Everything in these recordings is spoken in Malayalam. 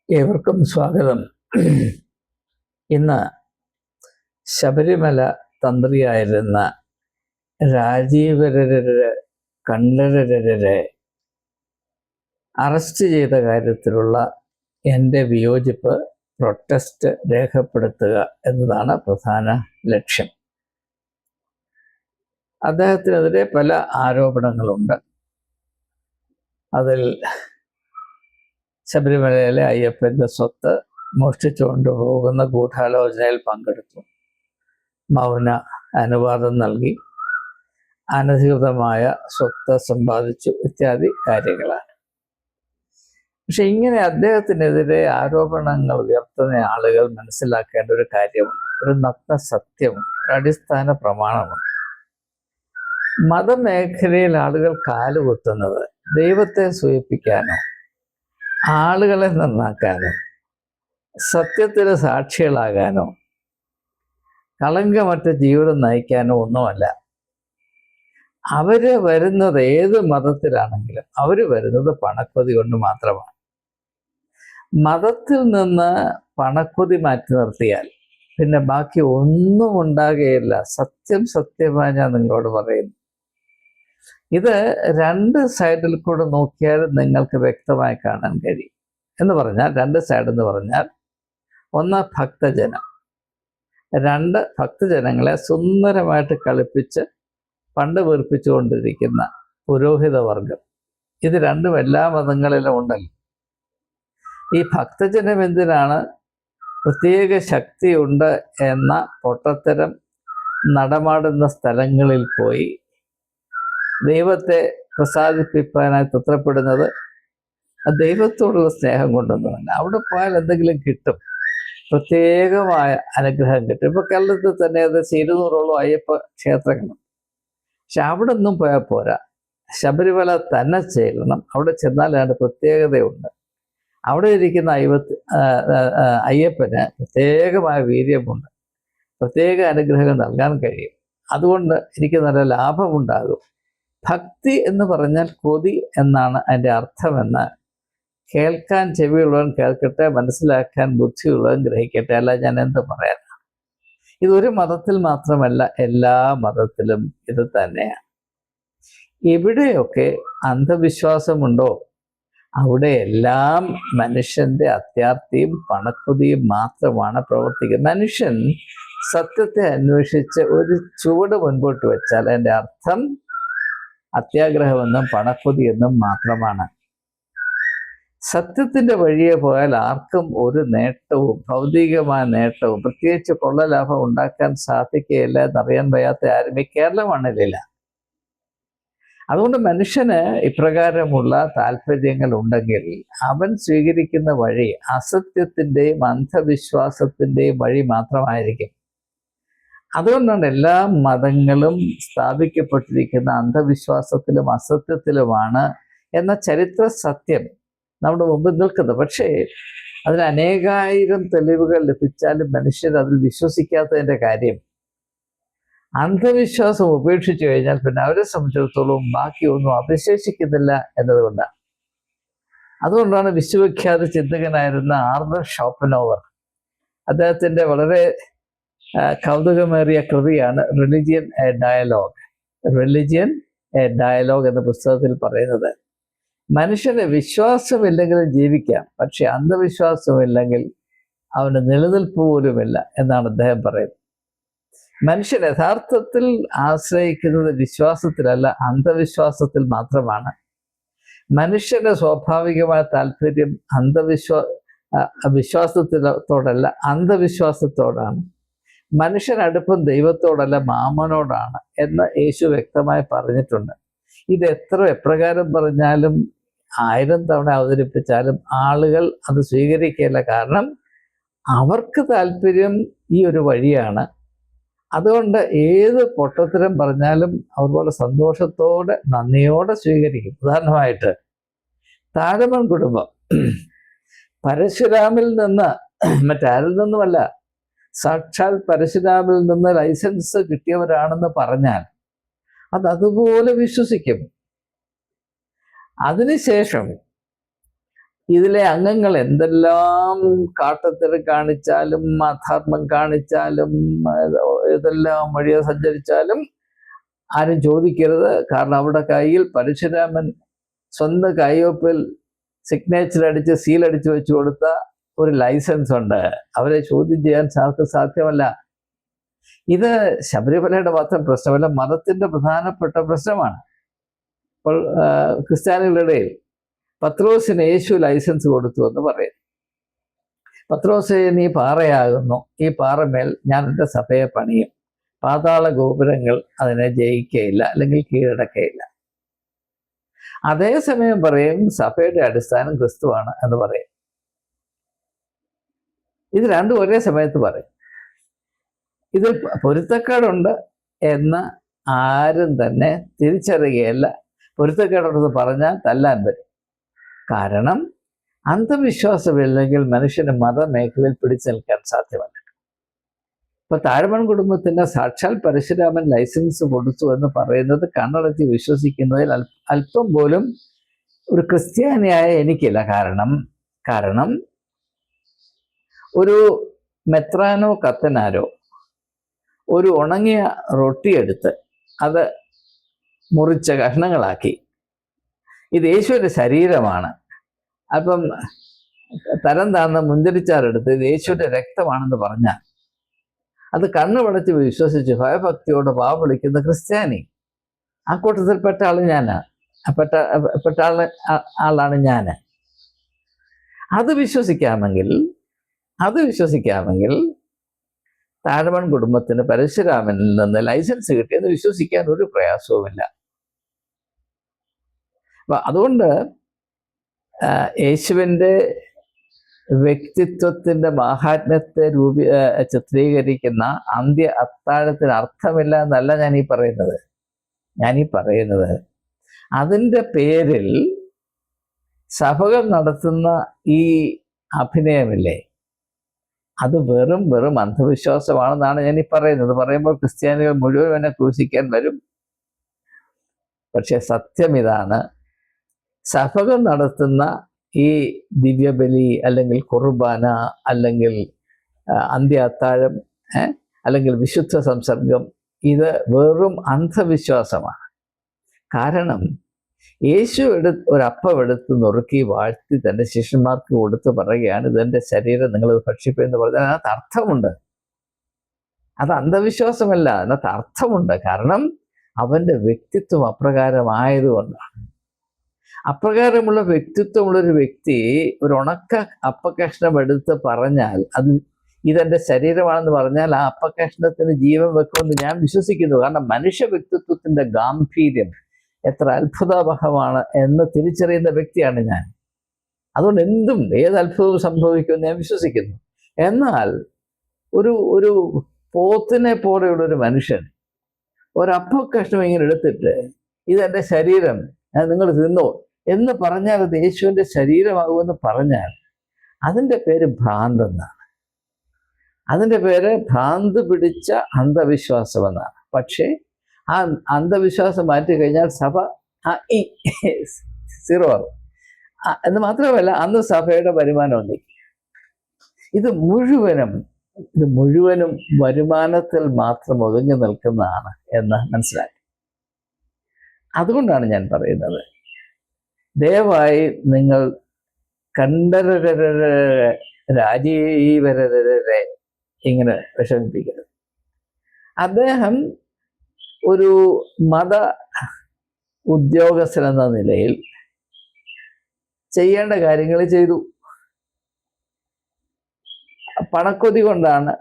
ഏവർക്കും സ്വാഗതം. ഇന്ന് ശബരിമല തന്ത്രിയായിരുന്ന രാജീവരരെ കണ്ഠരരെ അറസ്റ്റ് ചെയ്ത കാര്യത്തിലുള്ള എൻ്റെ വിയോജിപ്പ് പ്രൊട്ടസ്റ്റ് രേഖപ്പെടുത്തുക എന്നതാണ് പ്രധാന ലക്ഷ്യം. അദ്ദേഹത്തിനെതിരെ പല ആരോപണങ്ങളുണ്ട്. അതിൽ ശബരിമലയിലെ അയ്യപ്പൻ്റെ സ്വത്ത് മോഷ്ടിച്ചുകൊണ്ട് പോകുന്ന ഗൂഢാലോചനയിൽ പങ്കെടുത്തു, മൗന അനുവാദം നൽകി, അനധികൃതമായ സ്വത്ത് സമ്പാദിച്ചു ഇത്യാദി കാര്യങ്ങളാണ്. പക്ഷെ ഇങ്ങനെ അദ്ദേഹത്തിനെതിരെ ആരോപണങ്ങൾ ഉയർത്തുന്ന ആളുകൾ മനസ്സിലാക്കേണ്ട ഒരു കാര്യമുണ്ട്, ഒരു നഗ്ന സത്യമുണ്ട്, ഒരു അടിസ്ഥാന പ്രമാണമുണ്ട്. മതമേഖലയിൽ ആളുകൾ കാലുകുത്തുന്നത് ദൈവത്തെ സൂചിപ്പിക്കാനോ ആളുകളെ നന്നാക്കാനോ സത്യത്തിന് സാക്ഷികളാകാനോ കളങ്കമറ്റ ജീവിതം നയിക്കാനോ ഒന്നുമല്ല. അവര് വരുന്നത് ഏത് മതത്തിലാണെങ്കിലും അവർ വരുന്നത് പണക്കൊതി കൊണ്ട് മാത്രമാണ്. മതത്തിൽ നിന്ന് പണക്കൊതി മാറ്റി നിർത്തിയാൽ പിന്നെ ബാക്കി ഒന്നും ഉണ്ടാകുകയില്ല. സത്യമായി ഞാൻ നിങ്ങളോട് പറയുന്നു. ഇത് രണ്ട് സൈഡിൽ കൂടെ നോക്കിയാൽ നിങ്ങൾക്ക് വ്യക്തമായി കാണാൻ കഴിയും. എന്ന് പറഞ്ഞാൽ രണ്ട് സൈഡ് എന്ന് പറഞ്ഞാൽ, ഒന്ന് ഭക്തജനം, രണ്ട് ഭക്തജനങ്ങളെ സുന്ദരമായിട്ട് കളിപ്പിച്ച് പണ്ട് വീർപ്പിച്ചുകൊണ്ടിരിക്കുന്ന പുരോഹിത വർഗം. ഇത് രണ്ടും എല്ലാ മതങ്ങളിലും ഉണ്ടല്ലോ. ഈ ഭക്തജനം എന്തിനാണ് പ്രത്യേക ശക്തിയുണ്ട് എന്ന പൊട്ടത്തരം നടമാടുന്ന സ്ഥലങ്ങളിൽ പോയി ദൈവത്തെ പ്രസാദിപ്പിക്കാനായി തത്രപ്പെടുന്നത്? ദൈവത്തോടുള്ള സ്നേഹം കൊണ്ടൊന്നുമല്ല. അവിടെ പോയാൽ എന്തെങ്കിലും കിട്ടും, പ്രത്യേകമായ അനുഗ്രഹം കിട്ടും. ഇപ്പൊ കേരളത്തിൽ തന്നെ ഏകദേശം 200ഓളം അയ്യപ്പ ക്ഷേത്രങ്ങളുണ്ട്. പക്ഷെ അവിടെ ഒന്നും പോയാൽ പോരാ, ശബരിമല തന്നെ ചെല്ലണം. അവിടെ ചെന്നാൽ അതിൻ്റെ പ്രത്യേകതയുണ്ട്. അവിടെ ഇരിക്കുന്ന അയ്യപ്പന് പ്രത്യേകമായ വീര്യമുണ്ട്, പ്രത്യേക അനുഗ്രഹം നൽകാൻ കഴിയും. അതുകൊണ്ട് എനിക്ക് നല്ല ലാഭമുണ്ടാകും. ഭക്തി എന്ന് പറഞ്ഞാൽ കൊതി എന്നാണ് അതിൻ്റെ അർത്ഥമെന്ന് കേൾക്കാൻ ചെവിയുള്ളവൻ കേൾക്കട്ടെ, മനസ്സിലാക്കാൻ ബുദ്ധിയുള്ളവൻ ഗ്രഹിക്കട്ടെ. അല്ല ഞാൻ എന്ത് പറയാനാണ്? ഇതൊരു മതത്തിൽ മാത്രമല്ല, എല്ലാ മതത്തിലും ഇത് തന്നെയാണ്. എവിടെയൊക്കെ അന്ധവിശ്വാസമുണ്ടോ അവിടെയെല്ലാം മനുഷ്യന്റെ അത്യാർത്തിയും പണക്കൊതിയും മാത്രമാണ് പ്രവർത്തിക്കുന്നത്. മനുഷ്യൻ സത്യത്തെ അന്വേഷിച്ച് ഒരു ചുവട് മുൻപോട്ട് വെച്ചാൽ അതിൻ്റെ അർത്ഥം അത്യാഗ്രഹമെന്നും പണക്കൊതിയെന്നും മാത്രമാണ്. സത്യത്തിന്റെ വഴിയെ പോയാൽ ആർക്കും ഒരു നേട്ടവും ഭൗതികമായ നേട്ടവും പ്രത്യേകിച്ച് കൊള്ളലാഭം ഉണ്ടാക്കാൻ സാധിക്കുകയില്ല എന്നറിയാൻ വയ്യാത്ത ആരും ഈ കേരളമാണില്ല. അതുകൊണ്ട് മനുഷ്യന് ഇപ്രകാരമുള്ള താല്പര്യങ്ങൾ ഉണ്ടെങ്കിൽ അവൻ സ്വീകരിക്കുന്ന വഴി അസത്യത്തിൻ്റെയും അന്ധവിശ്വാസത്തിൻ്റെയും വഴി മാത്രമായിരിക്കും. അതുകൊണ്ടാണ് എല്ലാ മതങ്ങളും സ്ഥാപിക്കപ്പെട്ടിരിക്കുന്ന അന്ധവിശ്വാസത്തിലും അസത്യത്തിലുമാണ് എന്ന ചരിത്ര സത്യം നമ്മുടെ മുമ്പിൽ നിൽക്കുന്നത്. പക്ഷേ അതിന് അനേകായിരം തെളിവുകൾ ലഭിച്ചാലും മനുഷ്യർ അതിൽ വിശ്വസിക്കാത്തതിൻ്റെ കാര്യം, അന്ധവിശ്വാസം ഉപേക്ഷിച്ചു കഴിഞ്ഞാൽ പിന്നെ അവരെ സംബന്ധിച്ചിടത്തോളം ബാക്കി ഒന്നും അവശേഷിക്കുന്നില്ല എന്നതുകൊണ്ടാണ്. അതുകൊണ്ടാണ് വിശ്വവിഖ്യാത ചിന്തകനായിരുന്ന ആർതർ ഷോപ്പനോവർ, അദ്ദേഹത്തിൻ്റെ വളരെ കൗതുകമേറിയ കൃതിയാണ് റിലിജിയൻ എ ഡയലോഗ് എന്ന പുസ്തകത്തിൽ പറയുന്നത്, മനുഷ്യന് വിശ്വാസമില്ലെങ്കിലും ജീവിക്കാം, പക്ഷെ അന്ധവിശ്വാസമില്ലെങ്കിൽ അവന് നിലനിൽപ്പ് പോലുമില്ല എന്നാണ് അദ്ദേഹം പറയുന്നത്. മനുഷ്യൻ യഥാർത്ഥത്തിൽ ആശ്രയിക്കുന്നത് വിശ്വാസത്തിലല്ല, അന്ധവിശ്വാസത്തിൽ മാത്രമാണ്. മനുഷ്യന്റെ സ്വാഭാവികമായ താല്പര്യം വിശ്വാസത്തോടല്ല, അന്ധവിശ്വാസത്തോടാണ്. മനുഷ്യൻ അടുപ്പം ദൈവത്തോടല്ല, മാമനോടാണ് എന്ന് യേശു വ്യക്തമായി പറഞ്ഞിട്ടുണ്ട്. ഇത് എപ്രകാരം പറഞ്ഞാലും 1000 തവണ അവതരിപ്പിച്ചാലും ആളുകൾ അത് സ്വീകരിക്കില്ല. കാരണം അവർക്ക് താല്പര്യം ഈ ഒരു വഴിയാണ്. അതുകൊണ്ട് ഏത് പൊട്ടത്തരം പറഞ്ഞാലും അവർ പോലെ സന്തോഷത്തോടെ നന്ദിയോടെ സ്വീകരിക്കും. ഉദാഹരണമായിട്ട് താഴമൺ കുടുംബം പരശുരാമിൽ നിന്ന്, മറ്റാരിൽ നിന്നുമല്ല, സാക്ഷാൽ പരശുരാമിൽ നിന്ന് ലൈസൻസ് കിട്ടിയവരാണെന്ന് പറഞ്ഞാൽ അതുപോലെ വിശ്വസിക്കും. അതിനുശേഷം ഇതിലെ അംഗങ്ങൾ എന്തെല്ലാം കാട്ടത്തരം കാണിച്ചാലും അധർമ്മം കാണിച്ചാലും ഇതെല്ലാം വഴിയെ സഞ്ചരിച്ചാലും ആരും ചോദിക്കരുത്. കാരണം അവിടെ കയ്യിൽ പരശുരാമൻ സ്വന്തം കയ്യൊപ്പിൽ സിഗ്നേച്ചർ അടിച്ച് സീലടിച്ച് വെച്ചു കൊടുത്ത ഒരു ലൈസൻസ് ഉണ്ട്. അവരെ ചോദ്യം ചെയ്യാൻ സാധ്യമല്ല. ഇത് ശബരിമലയുടെ മാത്രം പ്രശ്നമല്ല, മതത്തിന്റെ പ്രധാനപ്പെട്ട പ്രശ്നമാണ്. അപ്പോൾ ക്രിസ്ത്യാനികളുടെ ഇടയിൽ പത്രോസിന് യേശു ലൈസൻസ് കൊടുത്തു എന്ന് പറയും. പത്രോസ്, നീ പാറയാകുന്നു, ഈ പാറമേൽ ഞാൻ എൻ്റെ സഭയെ പണിയും, പാതാള ഗോപുരങ്ങൾ അതിനെ ജയിക്കയില്ല അല്ലെങ്കിൽ കീഴടക്കയില്ല. അതേസമയം പറയും സഭയുടെ അടിസ്ഥാനം ക്രിസ്തുവാണ് എന്ന് പറയും. ഇത് രണ്ടും ഒരേ സമയത്ത് പറയും. ഇത് പൊരുത്തക്കേടുണ്ട് എന്ന് ആരും തന്നെ തിരിച്ചറിയുകയല്ല. പൊരുത്തക്കേടുണ്ടെന്ന് പറഞ്ഞാൽ തല്ലാൻ വരും. കാരണം അന്ധവിശ്വാസമില്ലെങ്കിൽ മനുഷ്യന് മതമേഖലയിൽ പിടിച്ചു നിൽക്കാൻ സാധ്യമല്ല. ഇപ്പൊ താഴമൺ കുടുംബത്തിന് സാക്ഷാൽ പരശുരാമൻ ലൈസൻസ് കൊടുത്തു എന്ന് പറയുന്നത് കണ്ണടച്ച് വിശ്വസിക്കുന്നതിൽ അല്പം പോലും ഒരു ക്രിസ്ത്യാനിയായ എനിക്കില്ല. കാരണം ഒരു മെത്രാനോ കത്തനാരോ ഒരു ഉണങ്ങിയ റൊട്ടിയെടുത്ത് അത് മുറിച്ച കഷ്ണങ്ങളാക്കി ഇത് യേശുവിൻ്റെ ശരീരമാണ്, അപ്പം തരം താഴ്ന്ന മുന്തിരിച്ചാറെടുത്ത് ഇത് യേശുവിൻ്റെ രക്തമാണെന്ന് പറഞ്ഞാൽ അത് കണ്ണുപടച്ച് വിശ്വസിച്ച് ഭയഭക്തിയോട് വിളിക്കുന്ന ക്രിസ്ത്യാനി, ആ കൂട്ടത്തിൽപ്പെട്ട ആൾ ഞാനാണ്, പെട്ട ആളാണ് ഞാൻ. അത് വിശ്വസിക്കാമെങ്കിൽ താഴമൺ കുടുംബത്തിന് പരശുരാമനിൽ നിന്ന് ലൈസൻസ് കിട്ടിയെന്ന് വിശ്വസിക്കാൻ ഒരു പ്രയാസവുമില്ല. അപ്പൊ അതുകൊണ്ട് യേശുവിൻ്റെ വ്യക്തിത്വത്തിൻ്റെ മാഹാത്മ്യത്തെ ചിത്രീകരിക്കുന്ന അന്ത്യ അത്താഴത്തിന് അർത്ഥമില്ല എന്നല്ല ഞാനീ പറയുന്നത്. അതിൻ്റെ പേരിൽ സഭകൾ നടത്തുന്ന ഈ അഭിനയമില്ലേ, അത് വെറും അന്ധവിശ്വാസമാണെന്നാണ് ഞാനീ പറയുന്നത്. പറയുമ്പോൾ ക്രിസ്ത്യാനികൾ മുഴുവൻ എന്നെ ക്രൂശിക്കാൻ വരും. പക്ഷെ സത്യം ഇതാണ്, സഭകൾ നടത്തുന്ന ഈ ദിവ്യബലി അല്ലെങ്കിൽ കുർബാന അല്ലെങ്കിൽ അന്ത്യ അത്താഴം അല്ലെങ്കിൽ വിശുദ്ധ സംസർഗം, ഇത് വെറും അന്ധവിശ്വാസമാണ്. കാരണം യേശു ഒരപ്പം എടുത്ത് നുറുക്കി വാഴ്ത്തി തൻ്റെ ശിഷ്യന്മാർക്ക് കൊടുത്ത് പറയുകയാണ്, ഇതെൻ്റെ ശരീരം നിങ്ങൾ ഭക്ഷിക്കുമെന്ന് പറഞ്ഞാൽ അതിനകത്ത് അർത്ഥമുണ്ട്. അത് അന്ധവിശ്വാസമല്ല, അതിനകത്ത് അർത്ഥമുണ്ട്. കാരണം അവൻ്റെ വ്യക്തിത്വം അപ്രകാരമായതുകൊണ്ടാണ്. അപ്രകാരമുള്ള വ്യക്തിത്വമുള്ളൊരു വ്യക്തി ഒരു ഉണക്ക അപ്പക്കഷ്ണം എടുത്ത് പറഞ്ഞാൽ അത് ഇതെൻ്റെ ശരീരമാണെന്ന് പറഞ്ഞാൽ ആ അപ്പക്കഷ്ണത്തിന് ജീവൻ വെക്കുമെന്ന് ഞാൻ വിശ്വസിക്കുന്നു. കാരണം മനുഷ്യ വ്യക്തിത്വത്തിൻ്റെ ഗാംഭീര്യം എത്ര അത്ഭുതാവഹമാണ് എന്ന് തിരിച്ചറിയുന്ന വ്യക്തിയാണ് ഞാൻ. അതുകൊണ്ട് ഏത് അത്ഭുതവും സംഭവിക്കുമെന്ന് ഞാൻ വിശ്വസിക്കുന്നു. എന്നാൽ ഒരു പോത്തിനെ പോലെയുള്ളൊരു മനുഷ്യൻ ഒരപ്പക്കഷ്ണം ഇങ്ങനെ എടുത്തിട്ട് ഇതെൻ്റെ ശരീരം നിങ്ങൾ തിന്നോ എന്ന് പറഞ്ഞാൽ അത് യേശുവിൻ്റെ ശരീരമാകുമെന്ന് പറഞ്ഞാൽ അതിൻ്റെ പേര് ഭ്രാന്തെന്നാണ്. അതിൻ്റെ പേര് ഭ്രാന്ത് പിടിച്ച അന്ധവിശ്വാസമെന്നാണ്. പക്ഷേ ആ അന്ധവിശ്വാസം മാറ്റി കഴിഞ്ഞാൽ സഭ സീറോ ആകും എന്ന് മാത്രമല്ല അന്ന് സഭയുടെ വരുമാനം ഒന്നിക്കും. ഇത് മുഴുവനും വരുമാനത്തിൽ മാത്രം ഒതുങ്ങി നിൽക്കുന്നതാണ് എന്ന് മനസ്സിലാക്കി. അതുകൊണ്ടാണ് ഞാൻ പറയുന്നത്, ദയവായി നിങ്ങൾ രാജീവരെ ഇങ്ങനെ വിഷമിപ്പിക്കരുത്. അദ്ദേഹം ഒരു മത ഉദ്യോഗസ്ഥൻ എന്ന നിലയിൽ ചെയ്യേണ്ട കാര്യങ്ങൾ ചെയ്തു. പണക്കൊതി കൊണ്ടാണ്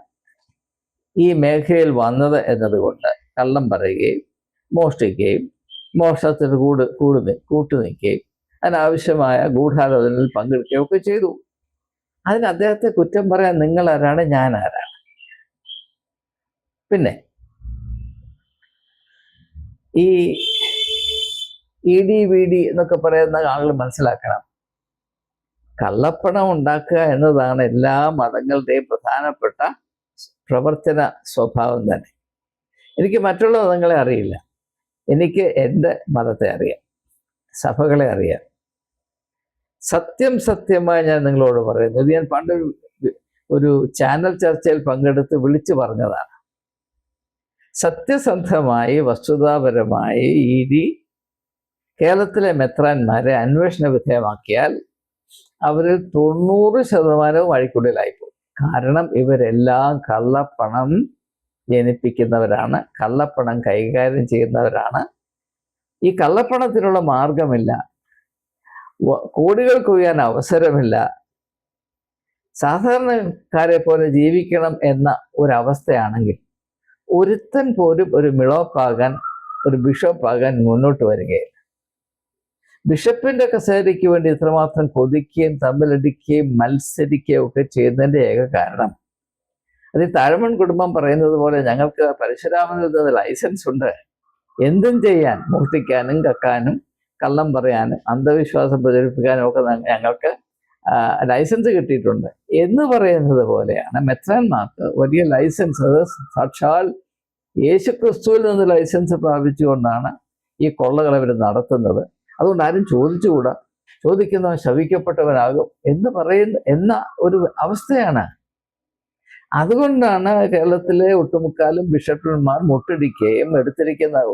ഈ മേഖലയിൽ വന്നത് എന്നതുകൊണ്ട് കള്ളം പറയുകയും മോഷ്ടിക്കുകയും മോഷണത്തിന് കൂട്ടുനിൽക്കുകയും അതിനാവശ്യമായ ഗൂഢാലോചനയിൽ പങ്കെടുക്കുകയും ഒക്കെ ചെയ്തു. അതിന് അദ്ദേഹത്തെ കുറ്റം പറയാൻ നിങ്ങൾ ആരാണ്, ഞാൻ ആരാണ്? പിന്നെ ഈ ED VD എന്നൊക്കെ പറയുന്ന ആളുകൾ മനസ്സിലാക്കണം, കള്ളപ്പണം ഉണ്ടാക്കുക എന്നതാണ് എല്ലാ മതങ്ങളുടെയും പ്രധാനപ്പെട്ട പ്രവർത്തന സ്വഭാവം തന്നെ. എനിക്ക് മറ്റുള്ള മതങ്ങളെ അറിയില്ല, എനിക്ക് എൻ്റെ മതത്തെ അറിയാം, സഭകളെ അറിയാം. സത്യം സത്യമായി ഞാൻ നിങ്ങളോട് പറയുന്നു. ഇത് ഞാൻ പണ്ട് ഒരു ചാനൽ ചർച്ചയിൽ പങ്കെടുത്ത് വിളിച്ചു പറഞ്ഞതാണ്. സത്യസന്ധമായി വസ്തുതാപരമായി ഈ കേരളത്തിലെ മെത്രാന്മാരെ അന്വേഷണ വിധേയമാക്കിയാൽ അവരിൽ 90% അഴിക്കുള്ളിലായിപ്പോകും. കാരണം ഇവരെല്ലാം കള്ളപ്പണം ജനിപ്പിക്കുന്നവരാണ്, കള്ളപ്പണം കൈകാര്യം ചെയ്യുന്നവരാണ്. ഈ കള്ളപ്പണത്തിനുള്ള മാർഗമില്ല, കോടികൾ കൊയ്യാൻ അവസരമില്ല, സാധാരണക്കാരെ പോലെ ജീവിക്കണം എന്ന ഒരവസ്ഥയാണെങ്കിൽ ഒരുത്തൻ പോലും ഒരു മിളോപ്പാകാൻ, ഒരു ബിഷപ്പാകാൻ മുന്നോട്ട് വരികയില്ല. ബിഷപ്പിന്റെ കസേരയ്ക്ക് വേണ്ടി ഇത്രമാത്രം കൊതിക്കുകയും തമ്മിലടിക്കുകയും മത്സരിക്കുകയും ഒക്കെ ചെയ്യുന്നതിൻ്റെ ഏക കാരണം, അത് ഈ താഴമൺ കുടുംബം പറയുന്നത് പോലെ ഞങ്ങൾക്ക് പരശുരാമനിൽ നിന്ന് ലൈസൻസ് ഉണ്ട്, എന്തും ചെയ്യാൻ, മോഷ്ടിക്കാനും കക്കാനും കള്ളം പറയാനും അന്ധവിശ്വാസം പ്രചരിപ്പിക്കാനും ഒക്കെ ഞങ്ങൾക്ക് ലൈസൻസ് കിട്ടിയിട്ടുണ്ട് എന്ന് പറയുന്നത് പോലെയാണ് മെത്രാന്മാർക്ക് വലിയ ലൈസൻസ്. അത് സാക്ഷാൽ യേശുക്രിസ്തുവിൽ നിന്ന് ലൈസൻസ് പ്രാപിച്ചുകൊണ്ടാണ് ഈ കൊള്ളകൾ അവർ നടത്തുന്നത്. അതുകൊണ്ട് ആരും ചോദിച്ചുകൂടാ, ചോദിക്കുന്നവൻ ശവിക്കപ്പെട്ടവനാകും എന്ന ഒരു അവസ്ഥയാണ്. അതുകൊണ്ടാണ് കേരളത്തിലെ ഒട്ടുമുക്കാലും ബിഷപ്പന്മാർ മുട്ടടിക്കുകയും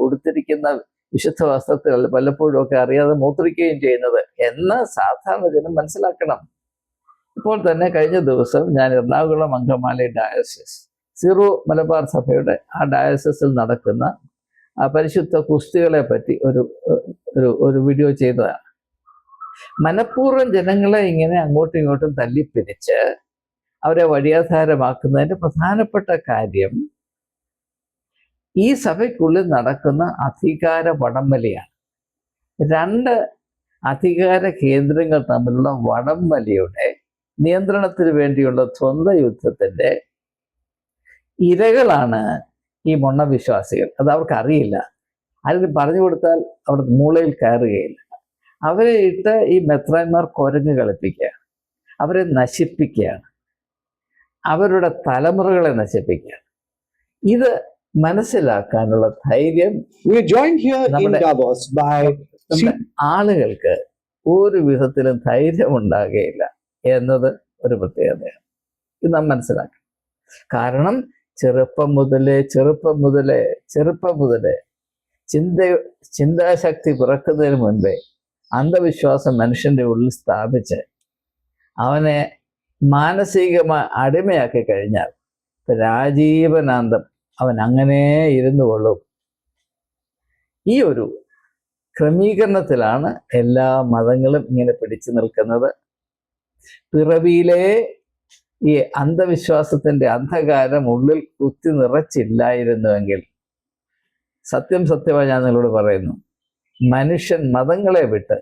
ഉടുത്തിരിക്കുന്ന വിശുദ്ധ വസ്ത്രത്തിൽ പലപ്പോഴും ഒക്കെ അറിയാതെ മൂത്രിക്കുകയും ചെയ്യുന്നത് എന്ന് സാധാരണ ജനം മനസ്സിലാക്കണം. ഇപ്പോൾ തന്നെ കഴിഞ്ഞ ദിവസം ഞാൻ എറണാകുളം അങ്കമാലി ഡയസിസ് സീറോ മലബാർ സഭയുടെ ആ ഡയസിസിൽ നടക്കുന്ന പരിശുദ്ധ കുസ്തികളെ പറ്റി ഒരു വീഡിയോ ചെയ്തതാണ്. മനഃപൂർവ്വം ജനങ്ങളെ ഇങ്ങനെ അങ്ങോട്ടും ഇങ്ങോട്ടും തല്ലിപ്പിരിച്ച് അവരെ വഴിയാധാരമാക്കുന്നതിൻ്റെ പ്രധാനപ്പെട്ട കാര്യം ഈ സഭയ്ക്കുള്ളിൽ നടക്കുന്ന അധികാര വടംവലിയാണ്. 2 അധികാര കേന്ദ്രങ്ങൾ തമ്മിലുള്ള വടംവലിയുടെ നിയന്ത്രണത്തിന് വേണ്ടിയുള്ള ദ്വന്ദ്വ യുദ്ധത്തിൻ്റെ ഇരകളാണ് ഈ മൊണ്ണവിശ്വാസികൾ. അത് അവർക്കറിയില്ല. ആരെങ്കിലും പറഞ്ഞു കൊടുത്താൽ അവർ മൂളയിൽ കയറുകയില്ല. അവരെ ഇട്ട് ഈ മെത്രാന്മാർ കുരങ്ങ് കളിപ്പിക്കുകയാണ്, അവരെ നശിപ്പിക്കുകയാണ്, അവരുടെ തലമുറകളെ നശിപ്പിക്കുകയാണ്. ഇത് മനസ്സിലാക്കാനുള്ള ധൈര്യം ആളുകൾക്ക് ഒരു വിധത്തിലും ധൈര്യം ഉണ്ടാകുകയില്ല എന്നത് ഒരു പ്രത്യേകതയാണ്. ഇത് നാം മനസ്സിലാക്കണം. കാരണം ചെറുപ്പം മുതലേ ചിന്താശക്തി പിറക്കുന്നതിന് മുൻപേ അന്ധവിശ്വാസം മനുഷ്യന്റെ ഉള്ളിൽ സ്ഥാപിച്ച് അവനെ മാനസികമായി അടിമയാക്കി കഴിഞ്ഞാൽ രാജീവനാന്തം അവൻ അങ്ങനെ ഇരുന്നു കൊള്ളും. ഈ ഒരു ക്രമീകരണത്തിലാണ് എല്ലാ മതങ്ങളും ഇങ്ങനെ പിടിച്ചു നിൽക്കുന്നത്. പിറവിയിലെ ഈ അന്ധവിശ്വാസത്തിന്റെ അന്ധകാരം ഉള്ളിൽ കുത്തി നിറച്ചില്ലായിരുന്നുവെങ്കിൽ, സത്യമായി ഞാൻ നിങ്ങളോട് പറയുന്നു, മനുഷ്യൻ മതങ്ങളെ വിട്ട്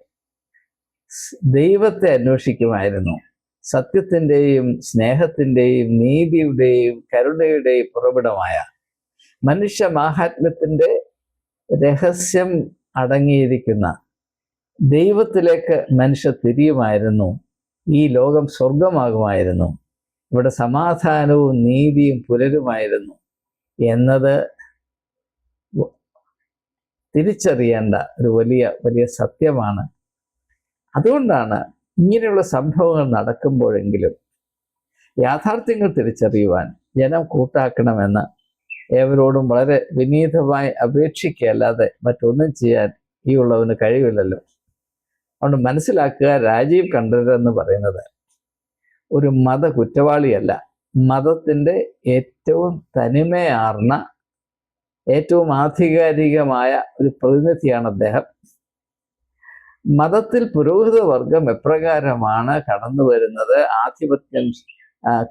ദൈവത്തെ അന്വേഷിക്കുമായിരുന്നു. സത്യത്തിൻ്റെയും സ്നേഹത്തിൻ്റെയും നീതിയുടെയും കരുണയുടെയും പുറവിടമായ മനുഷ്യ മാഹാത്മ്യത്തിൻ്റെ രഹസ്യം അടങ്ങിയിരിക്കുന്ന ദൈവത്തിലേക്ക് മനുഷ്യർ തിരിയുമായിരുന്നു. ഈ ലോകം സ്വർഗമാകുമായിരുന്നു, ഇവിടെ സമാധാനവും നീതിയും പുലരുമായിരുന്നു എന്നത് തിരിച്ചറിയേണ്ട ഒരു വലിയ സത്യമാണ്. അതുകൊണ്ടാണ് ഇങ്ങനെയുള്ള സംഭവങ്ങൾ നടക്കുമ്പോഴെങ്കിലും യാഥാർത്ഥ്യങ്ങൾ തിരിച്ചറിയുവാൻ ജനം കൂട്ടാക്കണമെന്ന് ഏവരോടും വളരെ വിനീതമായി അപേക്ഷിക്കുകയല്ലാതെ മറ്റൊന്നും ചെയ്യാൻ ഈ ഉള്ളവന് കഴിവില്ലല്ലോ. അതുകൊണ്ട് മനസ്സിലാക്കുക, രാജീവ് കണ്ഠരർ എന്ന് പറയുന്നത് ഒരു മത കുറ്റവാളിയല്ല, മതത്തിൻ്റെ ഏറ്റവും തനിമയാർന്ന, ഏറ്റവും ആധികാരികമായ ഒരു പ്രതിനിധിയാണ് അദ്ദേഹം. മതത്തിൽ പുരോഹിത വർഗം എപ്രകാരമാണ് കടന്നു വരുന്നത്, ആധിപത്യം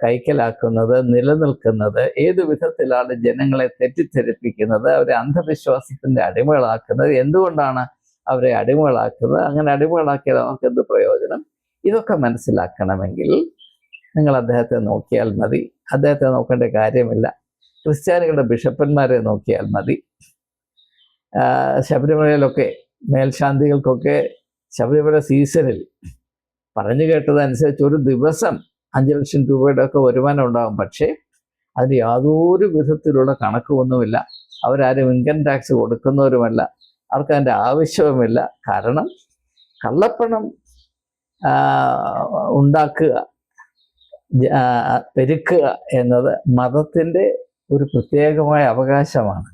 കൈക്കലാക്കുന്നത്, നിലനിൽക്കുന്നത്, ഏതു വിധത്തിലാണ് ജനങ്ങളെ തെറ്റിദ്ധരിപ്പിക്കുന്നത്, അവരെ അന്ധവിശ്വാസത്തിൻ്റെ അടിമകളാക്കുന്നത്, എന്തുകൊണ്ടാണ് അവരെ അടിമകളാക്കുന്നത്, അങ്ങനെ അടിമകളാക്കിയാൽ അവർക്ക് എന്ത് പ്രയോജനം, ഇതൊക്കെ മനസ്സിലാക്കണമെങ്കിൽ നിങ്ങൾ അദ്ദേഹത്തെ നോക്കിയാൽ മതി. അദ്ദേഹത്തെ നോക്കേണ്ട കാര്യമില്ല, ക്രിസ്ത്യാനികളുടെ ബിഷപ്പന്മാരെ നോക്കിയാൽ മതി. ശബരിമലയിലൊക്കെ മേൽശാന്തികൾക്കൊക്കെ ശബരിമല സീസണിൽ പറഞ്ഞു കേട്ടതനുസരിച്ച് ഒരു ദിവസം 5 ലക്ഷം രൂപയുടെ ഒക്കെ വരുമാനം ഉണ്ടാകും. പക്ഷേ അതിന് യാതൊരു വിധത്തിലുള്ള കണക്കുമൊന്നുമില്ല. അവരാരും ഇൻകം ടാക്സ് കൊടുക്കുന്നവരുമല്ല, അവർക്ക് അതിൻ്റെ ആവശ്യവുമില്ല. കാരണം കള്ളപ്പണം ഉണ്ടാക്കുക, പെരുക്കുക എന്നത് മതത്തിൻ്റെ ഒരു പ്രത്യേകമായ അവകാശമാണ്.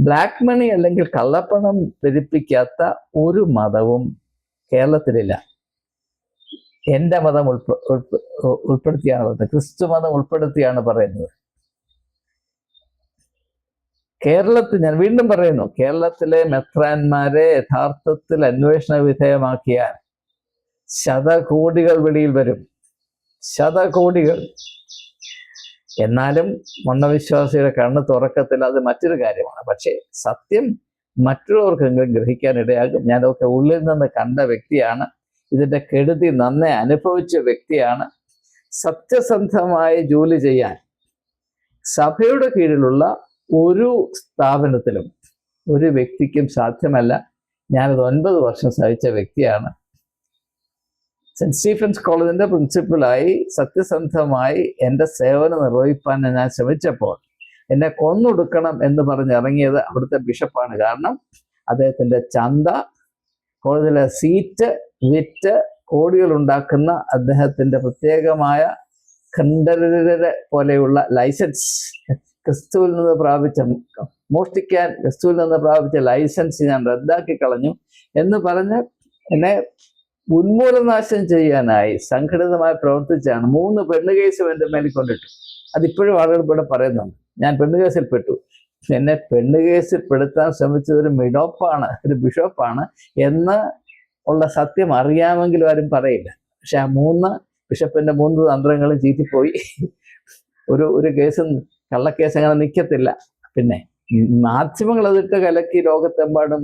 ബ്ലാക്ക് മണി അല്ലെങ്കിൽ കള്ളപ്പണം പെരുപ്പിക്കാത്ത ഒരു മതവും കേരളത്തിലില്ല. എൻ്റെ മതം ഉൾപ്പെടുത്തിയാണ് പറയുന്നത്, ക്രിസ്തു മതം ഉൾപ്പെടുത്തിയാണ് പറയുന്നത്. കേരളത്തിൽ, ഞാൻ വീണ്ടും പറയുന്നു, കേരളത്തിലെ മെത്രാന്മാരെ യഥാർത്ഥത്തിൽ അന്വേഷണ വിധേയമാക്കിയാൽ ശതകോടികൾ വെളിയിൽ വരും, ശതകോടികൾ. എന്നാലും മണ്ണവിശ്വാസിയുടെ കണ്ണ് തുറക്കത്തിൽ, അത് മറ്റൊരു കാര്യമാണ്. പക്ഷേ സത്യം മറ്റുള്ളവർക്കെങ്കിലും ഗ്രഹിക്കാനിടയാകും. ഞാനതൊക്കെ ഉള്ളിൽ നിന്ന് കണ്ട വ്യക്തിയാണ്, ഇതിൻ്റെ കെടുതി നന്നെ അനുഭവിച്ച വ്യക്തിയാണ്. സത്യസന്ധമായി ജോലി ചെയ്യാൻ സഭയുടെ കീഴിലുള്ള ഒരു സ്ഥാപനത്തിലും ഒരു വ്യക്തിക്കും സാധ്യമല്ല. ഞാനത് 9 വർഷം സഹിച്ച വ്യക്തിയാണ്. സെൻറ്റ് സ്റ്റീഫൻസ് കോളേജിൻ്റെ പ്രിൻസിപ്പലായി സത്യസന്ധമായി എൻ്റെ സേവനം നിർവഹിക്കാൻ ഞാൻ ശ്രമിച്ചപ്പോൾ എന്നെ കൊന്നൊടുക്കണം എന്ന് പറഞ്ഞിറങ്ങിയത് അവിടുത്തെ ബിഷപ്പാണ്. കാരണം അദ്ദേഹത്തിൻ്റെ ചന്ത, കോളേജിലെ സീറ്റ് വിറ്റ് കോടികൾ ഉണ്ടാക്കുന്ന അദ്ദേഹത്തിൻ്റെ പ്രത്യേകമായ ഖണ്ഡരരെ പോലെയുള്ള ലൈസൻസ്, ക്രിസ്തുവിൽ നിന്ന് പ്രാപിച്ച, മോഷ്ടിക്കാൻ ക്രിസ്തുവിൽ നിന്ന് പ്രാപിച്ച ലൈസൻസ് ഞാൻ റദ്ദാക്കി കളഞ്ഞു എന്ന് പറഞ്ഞ് എന്നെ ഉന്മൂലനാശം ചെയ്യാനായി സംഘടിതമായി പ്രവർത്തിച്ചാണ്. 3 പെണ്ണ് കേസും എൻ്റെ മേലിൽ കൊണ്ടിട്ടു. അതിപ്പോഴും ആളുകൾ ഇവിടെ പറയുന്നുണ്ട്, ഞാൻ പെണ്ണ് കേസിൽ പെട്ടു. എന്നെ പെണ്ണ് കേസിൽ പെടുത്താൻ ശ്രമിച്ചത് ഒരു മിഡോപ്പാണ്, ഒരു ബിഷപ്പാണ് എന്ന് ഉള്ള സത്യം അറിയാമെങ്കിലും ആരും പറയില്ല. പക്ഷെ ആ 3 ബിഷപ്പിൻ്റെ 3 തന്ത്രങ്ങളും ചീറ്റിപ്പോയി. ഒരു കേസും, കള്ളക്കേസ് അങ്ങനെ നിൽക്കത്തില്ല. പിന്നെ മാധ്യമങ്ങൾ അതിട്ട് കലക്കി ലോകത്തെമ്പാടും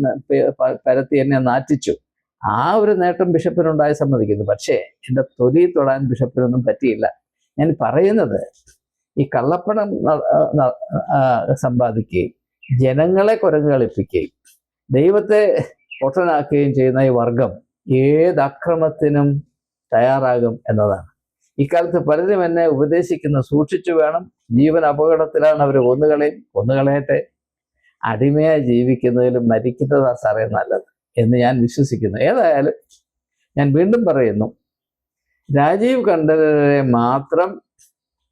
പരത്തി എന്നെ നാറ്റിച്ചു. ആ ഒരു നേട്ടം ബിഷപ്പിനുണ്ടായി സമ്മതിക്കുന്നു. പക്ഷേ എൻ്റെ തൊലി തൊടാൻ ബിഷപ്പിനൊന്നും പറ്റിയില്ല. ഞാൻ പറയുന്നത്, ഈ കള്ളപ്പണം സമ്പാദിക്കുകയും ജനങ്ങളെ കുരങ്ങ് കളിപ്പിക്കുകയും ദൈവത്തെ പൊട്ടനാക്കുകയും ചെയ്യുന്ന ഈ വർഗം ഏത് അക്രമത്തിനും തയ്യാറാകും എന്നതാണ്. ഇക്കാലത്ത് പലരും എന്നെ ഉപദേശിക്കുന്ന, സൂക്ഷിച്ചു വേണം, ജീവൻ അപകടത്തിലാണ്, അവർ കൊന്നുകളയട്ടെ, അടിമയായി ജീവിക്കുന്നതിലും മരിക്കുന്നതാണ് സാറേ നല്ലത് എന്ന് ഞാൻ വിശ്വസിക്കുന്നു. ഏതായാലും ഞാൻ വീണ്ടും പറയുന്നു, രാജീവ് കണ്ഠരരെ മാത്രം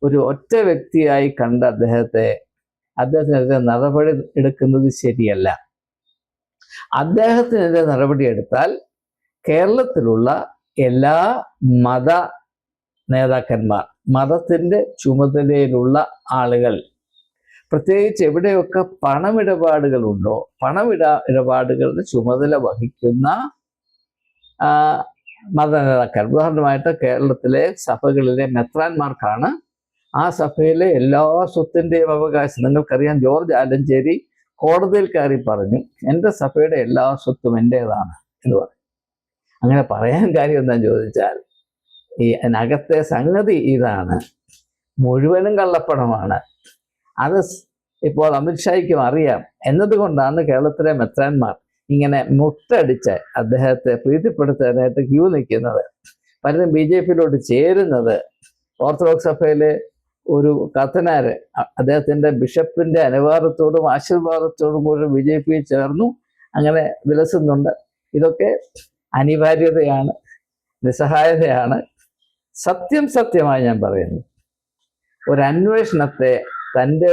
ഒരു ഒറ്റ വ്യക്തിയായി കണ്ട അദ്ദേഹത്തിനെതിരെ നടപടി എടുക്കുന്നത് ശരിയല്ല. അദ്ദേഹത്തിനെതിരെ നടപടി എടുത്താൽ കേരളത്തിലുള്ള എല്ലാ മത നേതാക്കന്മാർ, മതത്തിൻ്റെ ചുമതലയിലുള്ള ആളുകൾ, പ്രത്യേകിച്ച് എവിടെയൊക്കെ പണമിടപാടുകളുണ്ടോ, പണമിടപാടുകളുടെ ചുമതല വഹിക്കുന്ന മതനേതാക്കൾ, ഉദാഹരണമായിട്ട് കേരളത്തിലെ സഭകളിലെ മെത്രാന്മാർക്കാണ് ആ സഭയിലെ എല്ലാ സ്വത്തിൻ്റെയും അവകാശം. നിങ്ങൾക്കറിയാം, ജോർജ് ആലഞ്ചേരി കോടതിയിൽ കയറി പറഞ്ഞു, എൻ്റെ സഭയുടെ എല്ലാ സ്വത്തും എൻ്റേതാണ് എന്ന് പറഞ്ഞു. അങ്ങനെ പറയാൻ കാര്യം എന്താണെന്ന് ചോദിച്ചാൽ, ഈ അതിനകത്തെ സംഗതി ഇതാണ്, മുഴുവനും കള്ളപ്പണമാണ്. അത് ഇപ്പോൾ അമിത്ഷായ്ക്കും അറിയാം എന്നതുകൊണ്ടാണ് കേരളത്തിലെ മെത്രാന്മാർ ഇങ്ങനെ മുട്ടടിച്ച് അദ്ദേഹത്തെ പ്രീതിപ്പെടുത്താനായിട്ട് ക്യൂ നിൽക്കുന്നത്. പലരും BJP-യിലോട്ട് ചേരുന്നത്. ഓർത്തഡോക്സ് സഭയിലെ ഒരു കത്തനാര് അദ്ദേഹത്തിൻ്റെ ബിഷപ്പിൻ്റെ അനുവാദത്തോടും ആശീർവാദത്തോടും കൂടി BJP-യിൽ ചേർന്നു, അങ്ങനെ വിലസുന്നുണ്ട്. ഇതൊക്കെ അനിവാര്യതയാണ്, നിസ്സഹായതയാണ്. സത്യമായി ഞാൻ പറയുന്നു, ഒരു അന്വേഷണത്തെ തൻ്റെ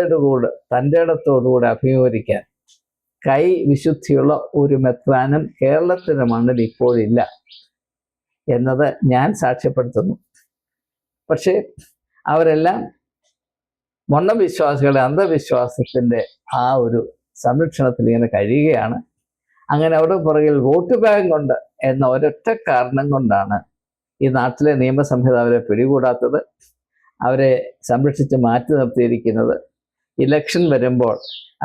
ഇടത്തോടുകൂടെ അഭിമുഖീകരിക്കാൻ വിശുദ്ധിയുള്ള ഒരു മെത്രാനും കേരളത്തിൻ്റെ മണ്ണിൽ ഇപ്പോഴില്ല എന്നത് ഞാൻ സാക്ഷ്യപ്പെടുത്തുന്നു. പക്ഷേ അവരെല്ലാം മൊണ്ണവിശ്വാസികളെ അന്ധവിശ്വാസത്തിൻ്റെ ആ ഒരു സംരക്ഷണത്തിൽ ഇങ്ങനെ കഴിയുകയാണ്. അങ്ങനെ അവരുടെ പുറകിൽ വോട്ട് ബാങ്ക് കൊണ്ട് എന്ന ഒരൊറ്റ കാരണം കൊണ്ടാണ് ഈ നാട്ടിലെ നിയമസംഹിത അവരെ പിടികൂടാത്തത്, അവരെ സംരക്ഷിച്ച് മാറ്റി നിർത്തിയിരിക്കുന്നത്. ഇലക്ഷൻ വരുമ്പോൾ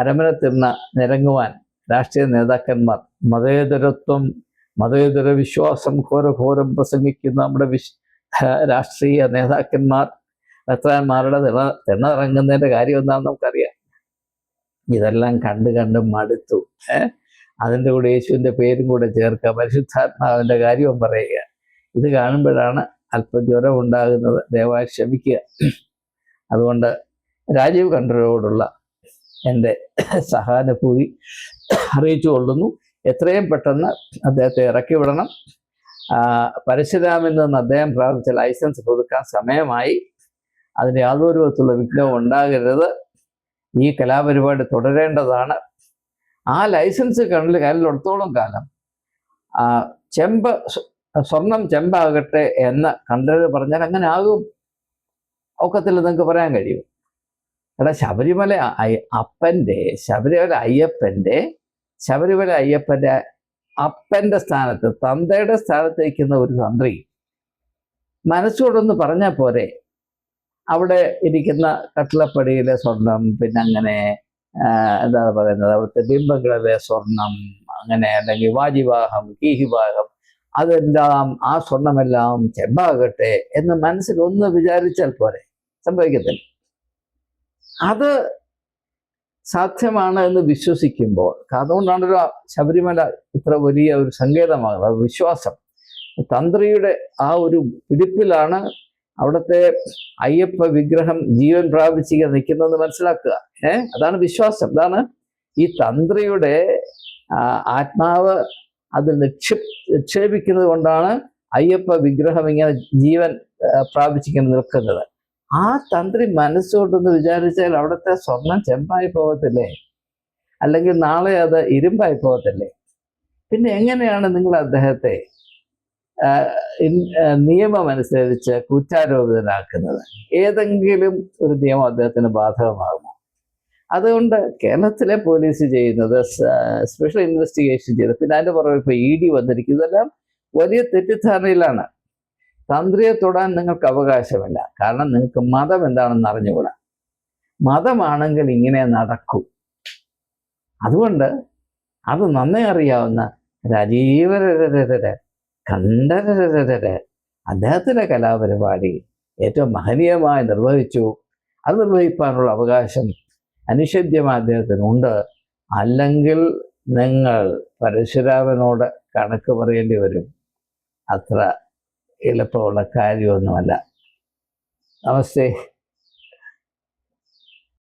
അരമനത്തിരുന്ന നിരങ്ങുവാൻ രാഷ്ട്രീയ നേതാക്കന്മാർ മതേതരത്വം, മതേതര വിശ്വാസം ഘോരഘോരം പ്രസംഗിക്കുന്ന നമ്മുടെ രാഷ്ട്രീയ നേതാക്കന്മാർ മെത്രാന്മാരുടെ തിണയിറങ്ങുന്നതിൻ്റെ കാര്യം എന്താണെന്ന് നമുക്കറിയാം. ഇതെല്ലാം കണ്ട് മടുത്തു. അതിൻ്റെ കൂടെ യേശുവിൻ്റെ പേരും കൂടെ ചേർക്കുക, പരിശുദ്ധാത്മാവിൻ്റെ കാര്യവും പറയുക. ഇത് കാണുമ്പോഴാണ് അല്പം ജ്വരം ഉണ്ടാകുന്നത്. ദയവായി ക്ഷമിക്കുക. അതുകൊണ്ട് രാജീവ് കണ്ഠരരോടുള്ള എൻ്റെ സഹാനുഭൂതി അറിയിച്ചു കൊള്ളുന്നു. എത്രയും പെട്ടെന്ന് അദ്ദേഹത്തെ ഇറക്കി വിടണം. പരശുരാമിൽ നിന്ന് അദ്ദേഹം പ്രാപിച്ച ലൈസൻസ് പുതുക്കാൻ സമയമായി. അതിന് യാതൊരു വിധത്തിലുള്ള വിഘ്നവും ഉണ്ടാകരുത്. ഈ കലാപരിപാടി തുടരേണ്ടതാണ്. ആ ലൈസൻസ് കയ്യിലെടുത്തോളം കാലം സ്വർണം ചെമ്പാകട്ടെ എന്ന് കണ്ടത് പറഞ്ഞാൽ അങ്ങനെ ആകും. ഒക്കത്തിൽ നിങ്ങൾക്ക് പറയാൻ കഴിയും. എടാ, ശബരിമല അയ്യപ്പൻ്റെ അപ്പൻ്റെ സ്ഥാനത്ത്, തന്തയുടെ സ്ഥാനത്ത് വയ്ക്കുന്ന ഒരു തന്ത്രി മനസ്സോടൊന്ന് പറഞ്ഞാൽ പോരെ? അവിടെ ഇരിക്കുന്ന കട്ടിളപ്പടിയിലെ സ്വർണം, പിന്നെ അങ്ങനെ എന്താണ് പറയുന്നത്, അവിടുത്തെ ബിംബങ്ങളിലെ സ്വർണം, അങ്ങനെ അല്ലെങ്കിൽ വാജിവാഹം, കീഹിവാഹം, അതെല്ലാം, ആ സ്വർണമെല്ലാം ചെമ്പാകട്ടെ എന്ന് മനസ്സിൽ ഒന്ന് വിചാരിച്ചാൽ പോരെ? സംഭവിക്കത്തില്ല. അത് സാധ്യമാണ് എന്ന് വിശ്വസിക്കുമ്പോൾ, അതുകൊണ്ടാണൊരു ശബരിമല ഇത്ര വലിയ ഒരു സങ്കേതമാകുന്നത്. വിശ്വാസം, തന്ത്രിയുടെ ആ ഒരു പിടിപ്പിലാണ് അവിടുത്തെ അയ്യപ്പ വിഗ്രഹം ജീവൻ പ്രാപിച്ച് നിൽക്കുന്നതെന്ന് മനസ്സിലാക്കുക. അതാണ് വിശ്വാസം. അതാണ് ഈ തന്ത്രിയുടെ ആത്മാവ് അതിൽ നിക്ഷേപിക്കുന്നത് കൊണ്ടാണ് അയ്യപ്പ വിഗ്രഹം ഇങ്ങനെ ജീവൻ പ്രാപിച്ചിങ്ങനെ നിൽക്കുന്നത്. ആ തന്ത്രി മനസ്സുകൊണ്ടൊന്ന് വിചാരിച്ചാൽ അവിടുത്തെ സ്വർണം ചെമ്പായി പോകത്തില്ലേ? അല്ലെങ്കിൽ നാളെ അത് ഇരുമ്പായി പോകത്തില്ലേ? പിന്നെ എങ്ങനെയാണ് നിങ്ങൾ അദ്ദേഹത്തെ നിയമമനുസരിച്ച് കുറ്റാരോപിതനാക്കുന്നത്? ഏതെങ്കിലും ഒരു നിയമം അദ്ദേഹത്തിന് ബാധകമാകുമോ? അതുകൊണ്ട് കേരളത്തിലെ പോലീസ് ചെയ്യുന്നത് സ്പെഷ്യൽ ഇൻവെസ്റ്റിഗേഷൻ ചെയ്ത്, പിന്നെ അതിൻ്റെ പുറമെ ഇപ്പോൾ ED വന്നിരിക്കുന്നതെല്ലാം വലിയ തെറ്റിദ്ധാരണയിലാണ്. തന്ത്രിയെ തൊടാൻ നിങ്ങൾക്ക് അവകാശമില്ല. കാരണം നിങ്ങൾക്ക് മതം എന്താണെന്ന് അറിഞ്ഞുകൂടാ. മതമാണെങ്കിൽ ഇങ്ങനെ നടക്കും. അതുകൊണ്ട് അത് നന്നേ അറിയാവുന്ന രാജീവരരരര കണ്ഠരരരര അദ്ദേഹത്തിൻ്റെ കലാപരിപാടി ഏറ്റവും മഹനീയമായി നിർവഹിച്ചു. അത് നിർവഹിക്കാനുള്ള അവകാശം അനിഷേധ്യമായ അദ്ദേഹത്തിനുണ്ട്. അല്ലെങ്കിൽ നിങ്ങൾ പരശുരാമനോട് കണക്ക് പറയേണ്ടി വരും. അത്ര എളുപ്പമുള്ള കാര്യമൊന്നുമല്ല. നമസ്തേ.